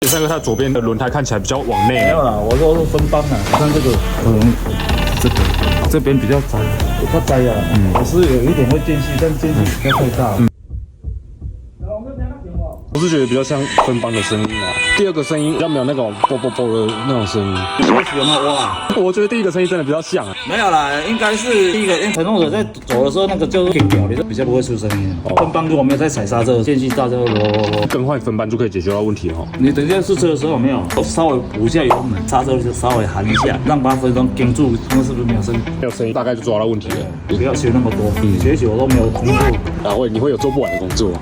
三哥，它左边的轮胎看起来比较往内。没有啦，我说是分帮啦。看这个可能这边比较窄，比较窄呀。我是有一点会间隙，但间隙不要太大。我是觉得比较像分帮的声音啊。第二个声音比较没有那种啵啵啵的那种声音。有没有哇？我觉得第一个声音真的比较像。没有啦，应该是第一个，因为乘坐者在走的时候，那个就是挺屌的，比较不会出声音。分帮如果没有在踩刹车，间隙大就更换分班就可以解决到问题哦。你等一下试车的时候有没有稍微补一下油门，刹车就稍微含一下，让8分钟盯住，那是不是没有声音？没有声音，大概就抓到问题了。不要学那么多，学久都没有听过。你会有做不完的工作。